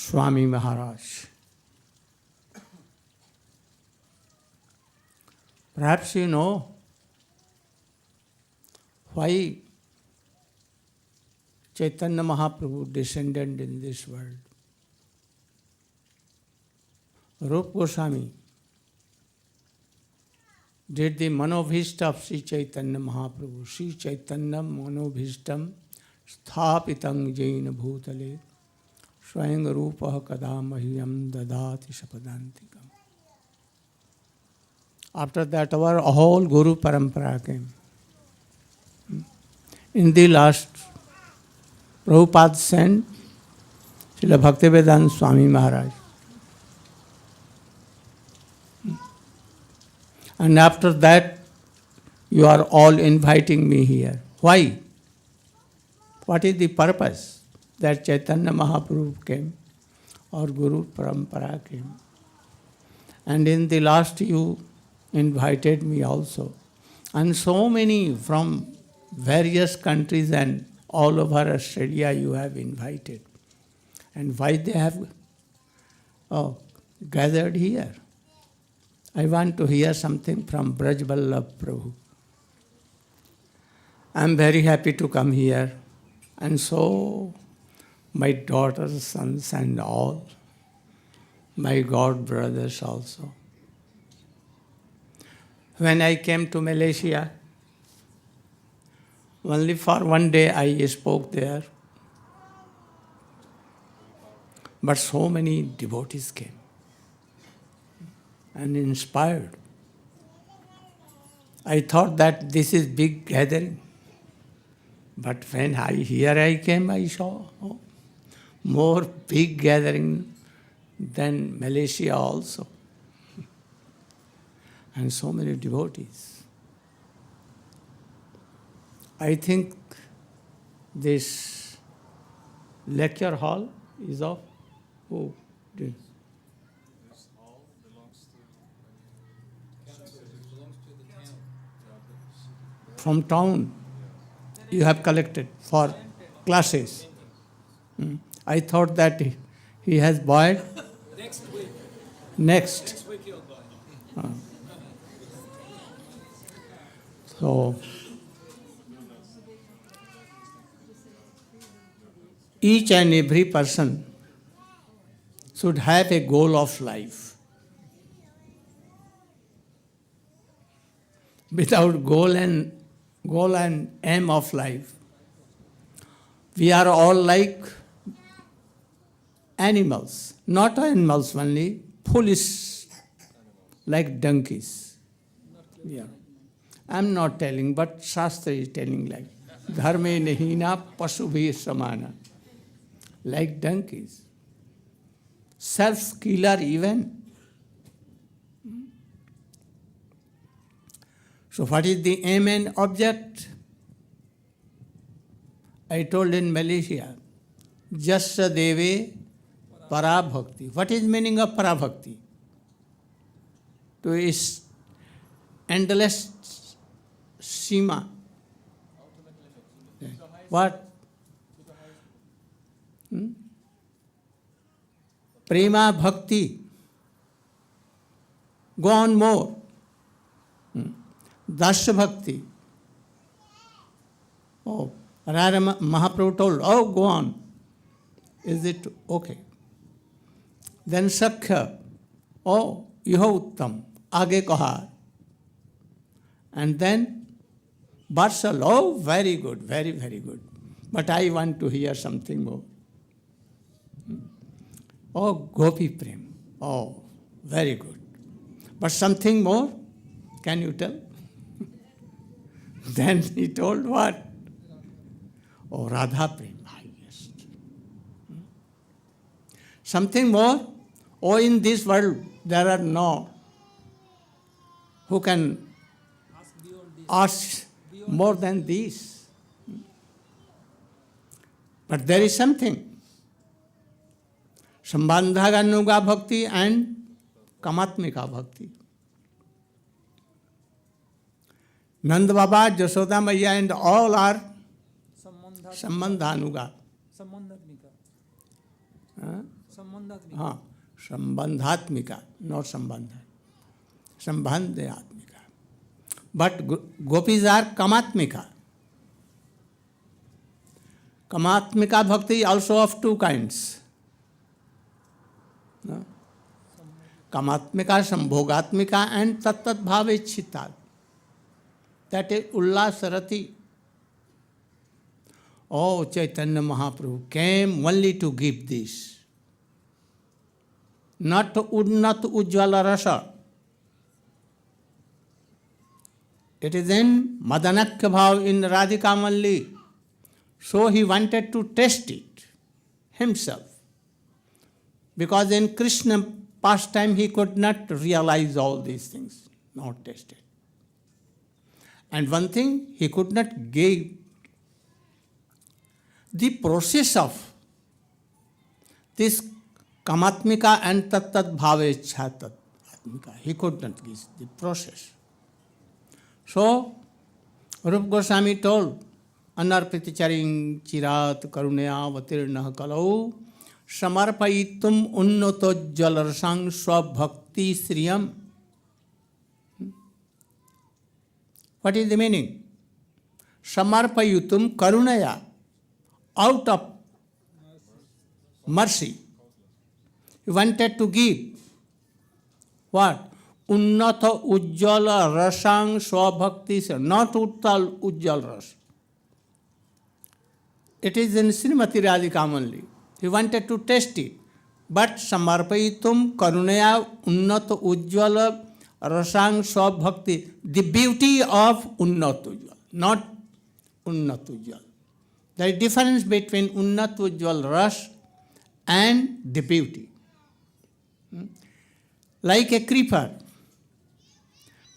Swami Maharaj. Perhaps you know why Chaitanya Mahaprabhu descended in this world. Rupa Goswami did the Manobhishta of Sri Chaitanya Mahaprabhu. Sri Chaitanya Manobhishtam Sthapitam Jaina Bhutale Swayam Rupa Kada Mahyam Dadati Sapadantikam. After that, our whole Guru Parampara came. In the last, Prabhupada sent Srila Bhaktivedanta Swami Maharaj. And after that, you are all inviting me here. Why? What is the purpose that Chaitanya Mahaprabhu came or Guru Parampara came? And in the last, you invited me also. And so many from various countries and all over Australia you have invited. And why they have gathered here? I want to hear something from Braj Vallabh Prabhu. I am very happy to come here. And so, my daughters, sons and all, my god brothers also. When I came to Malaysia, only for one day I spoke there. But so many devotees came and inspired. I thought that this is big gathering. But when I came, I saw more big gathering than Malaysia also. And so many devotees. I think this lecture hall is of who? This hall belongs to the town. From town. You have collected for classes. I thought that he has bought. Next week. Next. Next week he'll buy. So, each and every person should have a goal of life. Without goal and aim of life, we are all like animals. Not animals only, foolish, like donkeys. Yeah. I'm not telling, but Shastra is telling like, dharme nahina pasubhi samana. Like donkeys. Self-killer even. So what is the aim and object? I told in Malaysia, Jasya Deve Parabhakti. What is meaning of Parabhakti? To is endless Sima. What? Prema Bhakti. Go on more. Dasya Bhakti. Oh, Rara Mahaprabhu told, oh, go on. Is it okay? Then Sakhya. Oh, Iho Uttam. Aage kaha. And then Varsal. Oh, very good, very, very good. But I want to hear something more. Oh, Gopi Prem. Oh, very good. But something more? Can you tell? Then he told what? Oh, Radha Prem, highest. Something more? Oh, in this world there are no who can ask more than this. But there is something. Sambandhaganuga Bhakti and Kamatmika Bhakti. Nanda Baba, Jasoda Maya and all are Sambandhanuga. Sambandhatmika. संबंधात्मिक. हाँ, संबंधात्मिका, not संबंध, संबंधात्मिका. But gopis are kamatmika. Kamatmika bhakti also of two kinds. No? Kamatmika, sambhogatmika and tat bhavechita. That is ullasarati. Oh, Chaitanya Mahaprabhu came only to give this. Not unnat ujjvala rasa. It is in Madanakya Bhav in Radhika Malli. So he wanted to test it himself. Because in Krishna pastime he could not realize all these things, not test it. And one thing, he could not give the process of this kamatmika and tat bhavechha tat atmika. He could not give the process. So, Rupa Goswami told, Anarpiticharing chirat karunaya vatirna kalau samarpayitum unnato jalarsang swabhakti sriyam. What is the meaning? Samarpayutum karunaya, out of mercy. He wanted to give what? Unnata ujjala rasang swabhakti, not uttal ujjal ras. It is in Srimati Radhika only. He wanted to test it. But samarpayitum karunaya unnata ujjala rasang swabhakti, the beauty of unnat ujjal, not unnat ujjal. There is difference between unnat ujjal ras and the beauty. Like a creeper,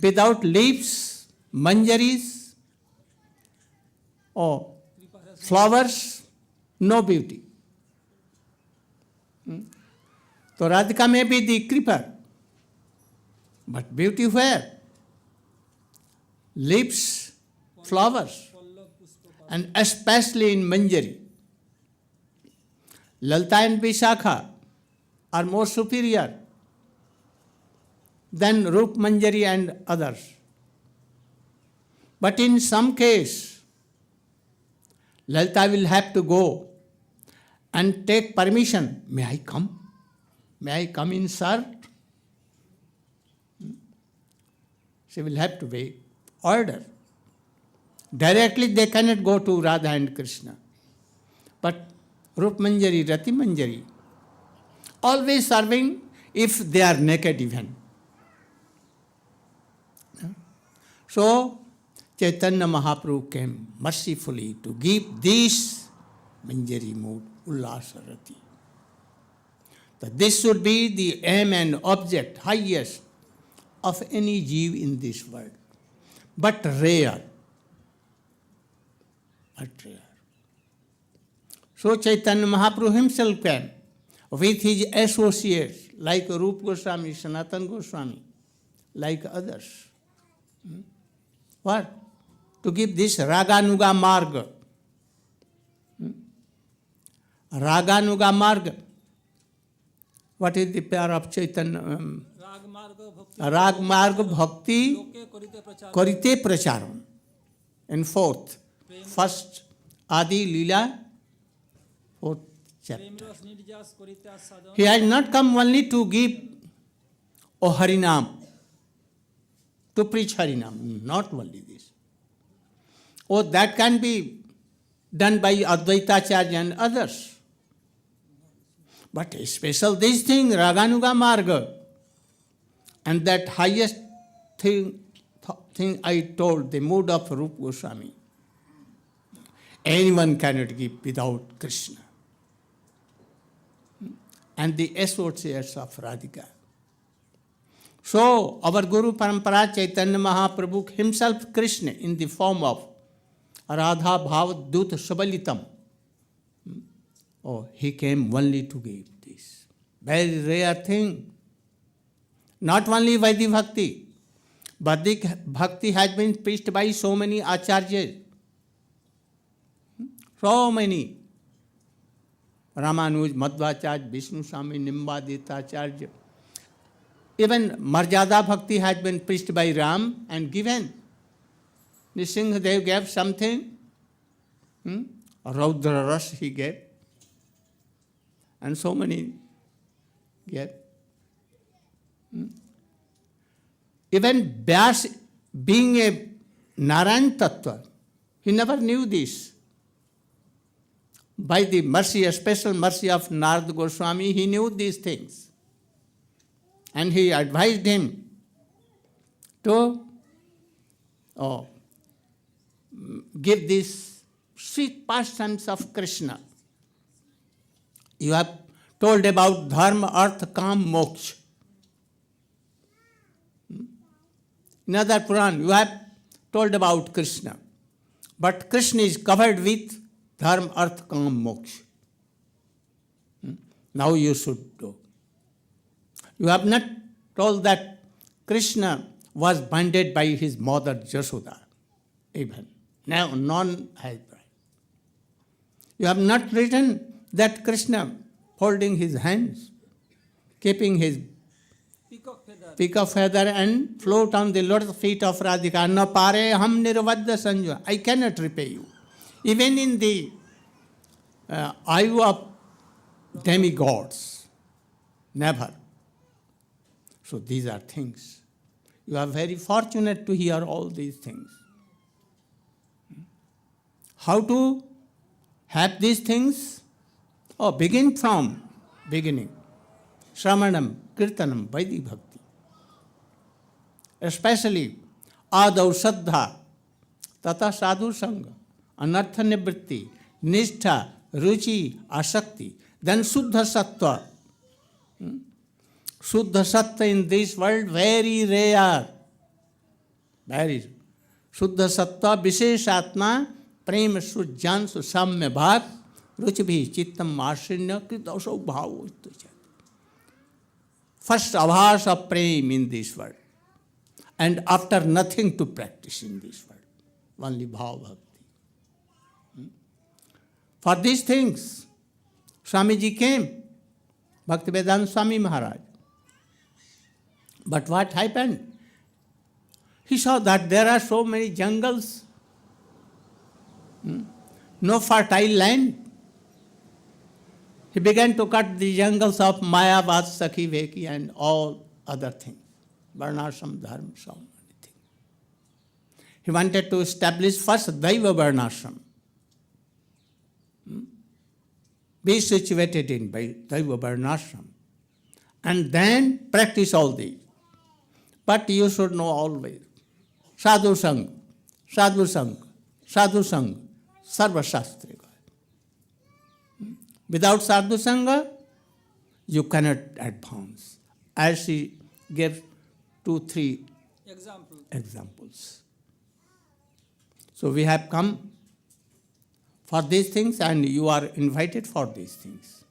without leaves, manjaris, or flowers, no beauty. So Radhika may be the creeper, but beauty where? Leaves, flowers, and especially in Manjari. Lalita and Vishakha are more superior than Rup Manjari and others. But in some case, Lalita will have to go and take permission. May I come? May I come in, sir? She will have to wait. Order. Directly they cannot go to Radha and Krishna. But Rup Manjari, Rati Manjari, always serving if they are naked even. So, Chaitanya Mahaprabhu came mercifully to give this Manjari mood, Ullasarati. That this should be the aim and object, highest, of any jeev in this world. But rare. But rare. So Chaitanya Mahaprabhu himself came with his associates like Rupa Goswami, Sanatana Goswami, like others. What? To give this Raganuga Marga. Raganuga Marga. What is the pair of Chaitanya? Rag Marga Bhakti Karite Pracharam. And fourth, first Adi Leela, fourth chapter. He has not come only to give Harinam, to preach Harinam, not only this. Oh, that can be done by Advaitacharya and others. But special this thing, Raganuga Marga, and that highest thing I told, the mood of Rupa Goswami, anyone cannot give without Krishna. And the associates of Radhika. So, our Guru Parampara Chaitanya Mahaprabhu himself, Krishna, in the form of Radha Bhav Dut Sabalitam. Oh, he came only to give this. Very rare thing. Not only Vaidhi Bhakti. Vaidhi Bhakti has been preached by so many acharyas. So many. Ramanuj, Madhvacharya, Vishnu Swami, Nimbaditacharya. Even Marjada Bhakti has been preached by Ram and given. Nrsimhadev gave something. Raudra Ras he gave. And so many gave. Even Vyas, being a Narayan Tattva, he never knew this. By the mercy, a special mercy of Narada Goswami, he knew these things. And he advised him to give these sweet pastimes of Krishna. You have told about dharma, artha, kam, moksha. In other Puran, you have told about Krishna. But Krishna is covered with dharma, artha, kam, moksha. Now you should do. You have not told that Krishna was bonded by his mother Jashoda, even. Now none has bride. You have not written that Krishna holding his hands, keeping his peak of feather and float on the lotus feet of Radhika. Na pare ham nirvadya sanjo. I cannot repay you. Even in the eye of demigods, never. So these are things. You are very fortunate to hear all these things. How to have these things? Begin from beginning. Shramanam, Kirtanam, Vaidhi Bhakti. Especially Adav Saddha, Tata Sadhu Sangha, Anartha Nivritti, Nishtha, Ruchi, Asakti, then Suddha Sattva. Suddha Sattva in this world very rare. Very. Suddha Sattva Visheshatma Prem Sujjan Susamya Bhav Ruchibhi Chittam Asrinya Kritosau Bhavo. First avhas of prem in this world. And after nothing to practice in this world. Only bhava bhakti. For these things, Swamiji came. Bhaktivedanta Swami Maharaj. But what happened? He saw that there are so many jungles, no fertile land. He began to cut the jungles of Mayavad, Sakhi, Veki and all other things. Varnashram, Dharma, so many things. He wanted to establish first Daiva Varnashram. Be situated in Daiva Varnashram. And then practice all these. But you should know always. Sadhu Sangha, Sadhu Sangha, Sadhu Sangha, Sarva Shastri. Without Sadhu Sangha, you cannot advance. As she gave 2-3 examples. So we have come for these things and you are invited for these things.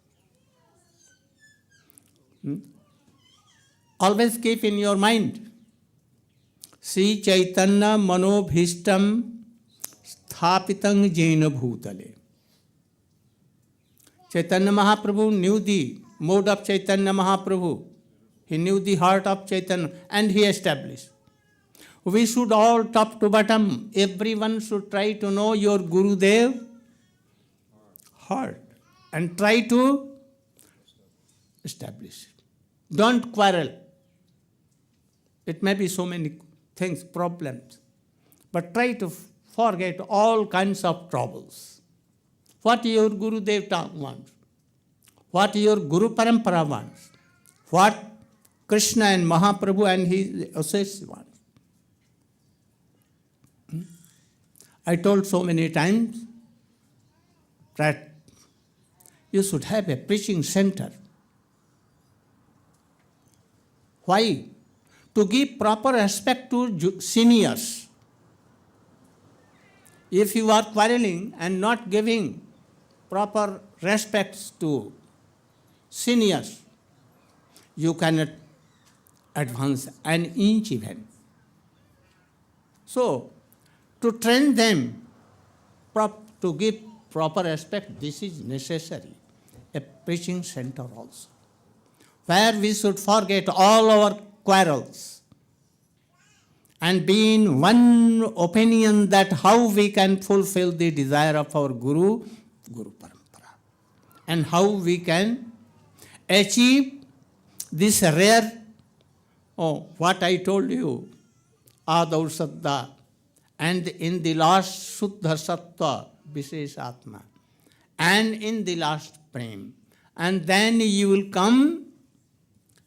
Always keep in your mind, Sri Chaitanya Manobhishtam Sthapitang Jaina Bhutale. Chaitanya Mahaprabhu knew the mode of Chaitanya Mahaprabhu. He knew the heart of Chaitanya and he established. We should all, top to bottom, everyone should try to know your Gurudev heart and try to establish it. Don't quarrel. It may be so many things, problems, but try to forget all kinds of troubles. What your Gurudev wants, what your Guru Parampara wants, what Krishna and Mahaprabhu and his associates want. I told so many times that you should have a preaching center. Why? To give proper respect to seniors. If you are quarreling and not giving proper respects to seniors, you cannot advance an inch even. So, to train them to give proper respect, this is necessary. a preaching center also, where we should forget all our quarrels and be in one opinion that how we can fulfill the desire of our Guru Parampara, and how we can achieve this rare, what I told you, Adav Saddha, and in the last Shuddha Sattva, Visheshatma, and in the last Prem. And then you will come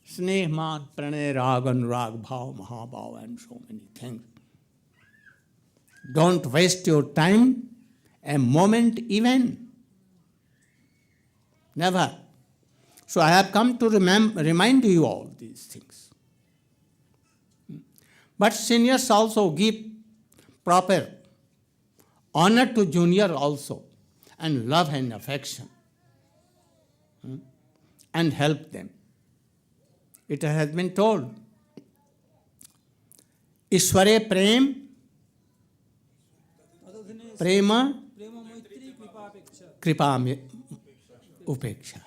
Sneh Maan Pranay Rag Anurag Bhav Mahabhav and so many things. Don't waste your time a moment even. Never. So I have come to remind you all these things. But seniors also give proper honor to junior also, and love and affection, and help them. It has been told, Ishware Prem, Prema, Kripa Upeksha.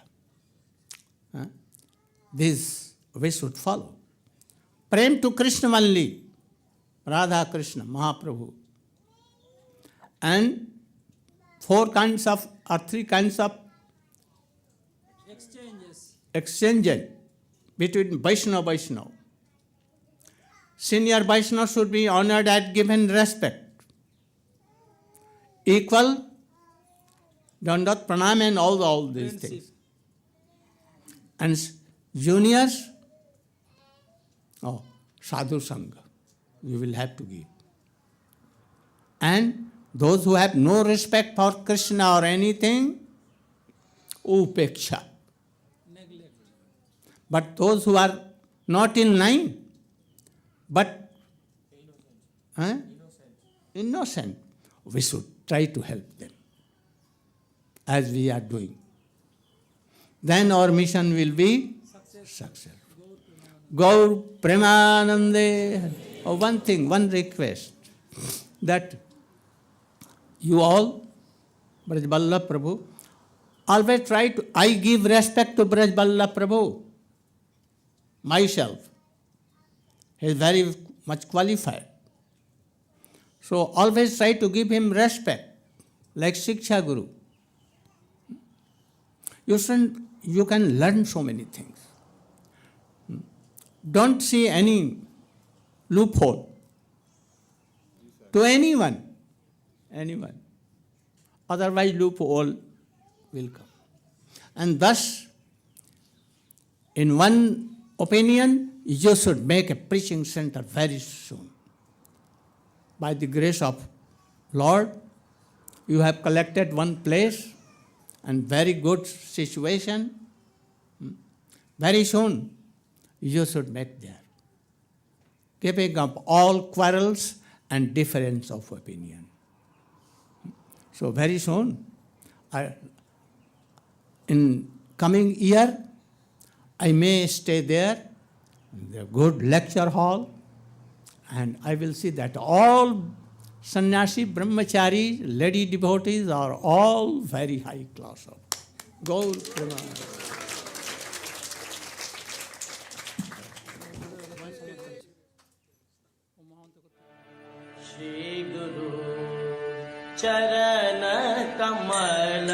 This we should follow. Prem to Krishna only, Radha Krishna, Mahaprabhu. And three kinds of exchanges between Vaishnava. Senior Vaishnava should be honored and given respect. Equal, Dandat Pranam and all these things. And juniors, Sadhu Sangha, you will have to give. And those who have no respect for Krishna or anything, Upeksha. But those who are not in line, but innocent, we should try to help them, as we are doing. Then our mission will be successful. Gaur Premanande. One thing, one request, that you all, Braj Vallabh Prabhu, always try to, I give respect to Braj Vallabh Prabhu, myself. He is very much qualified. So always try to give him respect, like Shiksha Guru. You can learn so many things. Don't see any loophole to anyone. Otherwise loophole will come. And thus, in one opinion, you should make a preaching center very soon. By the grace of Lord, you have collected one place and very good situation. Very soon, you should make there, giving up all quarrels and difference of opinion. So very soon, in coming year, I may stay there in the good lecture hall, and I will see that all sannyasi, brahmachari, lady devotees are all very high class of gold. Shri गुरु चरण कमल